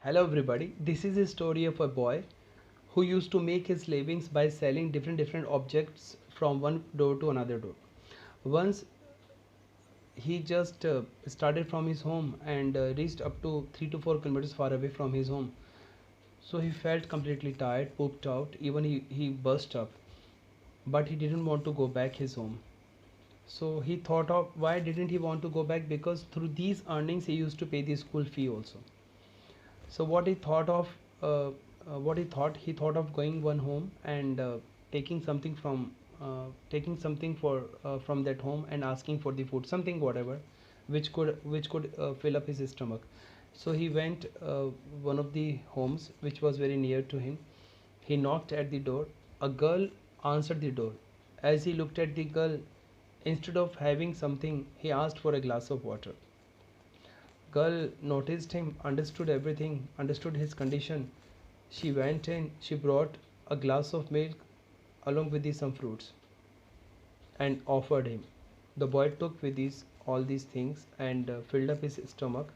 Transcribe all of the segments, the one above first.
Hello everybody, this is a story of a boy who used to make his livings by selling different objects from one door to another door. Once he just started from his home and reached up to 3 to 4 kilometers far away from his home. So he felt completely tired, pooped out, even he burst up, but he didn't want to go back his home. So he thought of why didn't he want to go back, because through these earnings he used to pay the school fee also. So he thought of going one home and taking something from taking something for from that home and asking for the food, something whatever, which could fill up his stomach. So he went one of the homes which was very near to him. He knocked at the door. A girl answered the door. As he looked at the girl, instead of having something, he asked for a glass of water. Girl noticed him, understood everything, understood his condition. She went in, she brought a glass of milk along with some fruits and offered him. The boy took with all these things and filled up his stomach,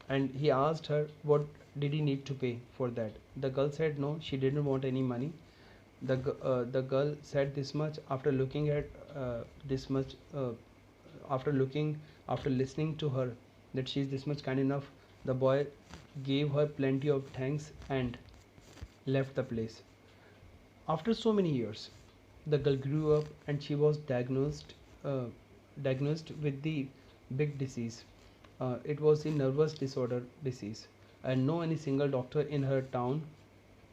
and he asked her what did he need to pay for that. The girl said no, she didn't want any money. The girl said this much. After looking at this much, after looking, after listening to her, that she is this much kind enough, the boy gave her plenty of thanks and left the place. After so many years, the girl grew up and she was uh, diagnosed with the big disease. It was the nervous disorder disease, and no any single doctor in her town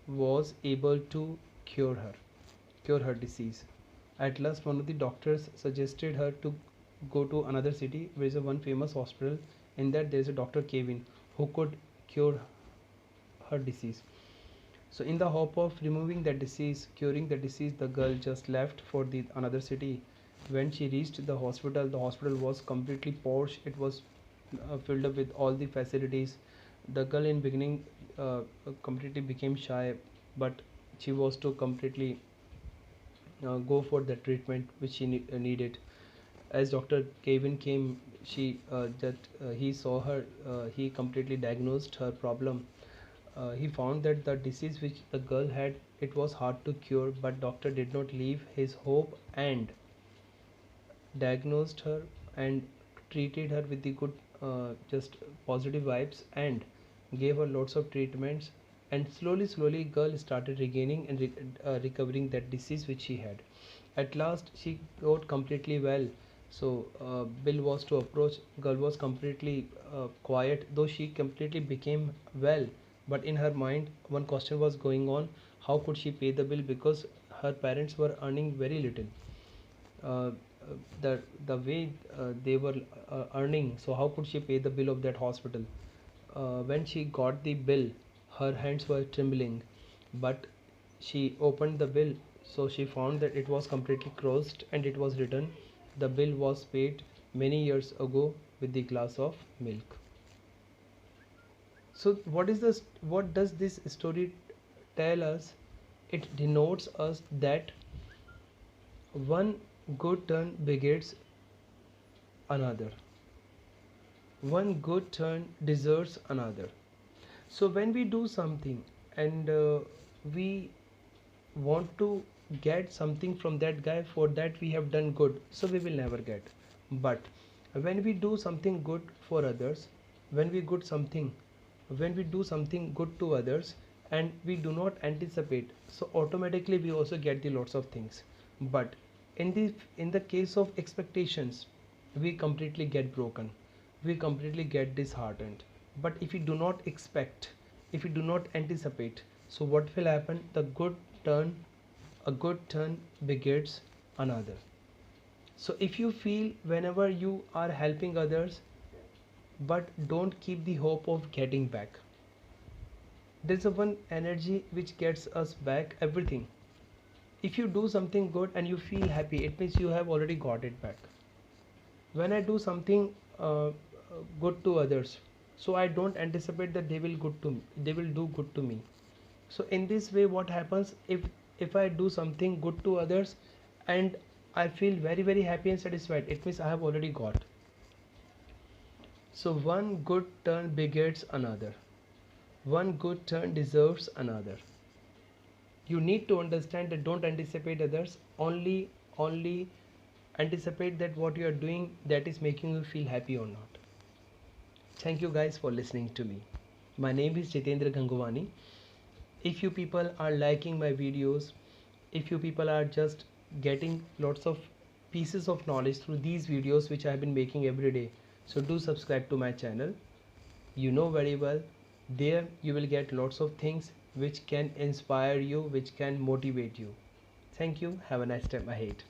was able to cure her, cure her disease. At last, one of the doctors suggested her to go to another city where is a one famous hospital. In that, there is a Dr. Kevin who could cure her disease. So, in the hope of removing the disease, curing the disease, the girl just left for the another city. When she reached the hospital was completely posh. It was filled up with all the facilities. The girl in beginning completely became shy, but she was to completely go for the treatment which she needed. As Dr. Kevin came, he saw her. He completely diagnosed her problem. He found that the disease which the girl had, it was hard to cure, but doctor did not leave his hope and diagnosed her and treated her with the good, just positive vibes, and gave her lots of treatments. And slowly girl started regaining and recovering that disease which she had. At last she got completely well. So Bill was to approach. Girl was completely quiet, though she completely became well. But in her mind one question was going on: how could she pay the bill, because her parents were earning very little. uh, the way they were earning, so how could she pay the bill of that hospital? When she got the bill, her hands were trembling, but she opened the bill, so she found that it was completely closed and it was written the bill was paid many years ago with the glass of milk. So what does this story tell us? It denotes us that one good turn begets another. One good turn deserves another. So when we do something and we want to get something from that guy, for that we have done good, so we will never get. But when we do something good for others, when we good something when we do something good to others and we do not anticipate, so automatically we also get the lots of things. But in the case of expectations, we completely get broken, we completely get disheartened. But if we do not expect, if we do not anticipate, so what will happen? Turn a good turn begets another. So if you feel whenever you are helping others, but don't keep the hope of getting back, there's a one energy which gets us back everything. If you do something good and you feel happy, it means you have already got it back. When I do something good to others, so I don't anticipate that they will do good to me. So in this way what happens, if I do something good to others and I feel very happy and satisfied, it means I have already got. So one good turn begets another. One good turn deserves another. You need to understand that don't anticipate others, only anticipate that what you are doing that is making you feel happy or not. Thank you guys for listening to me. My name is Jitendra Gangwani. If you people are liking my videos, if you people are just getting lots of pieces of knowledge through these videos which I have been making every day, so do subscribe to my channel. You know very well, there you will get lots of things which can inspire you, which can motivate you. Thank you. Have a nice time ahead.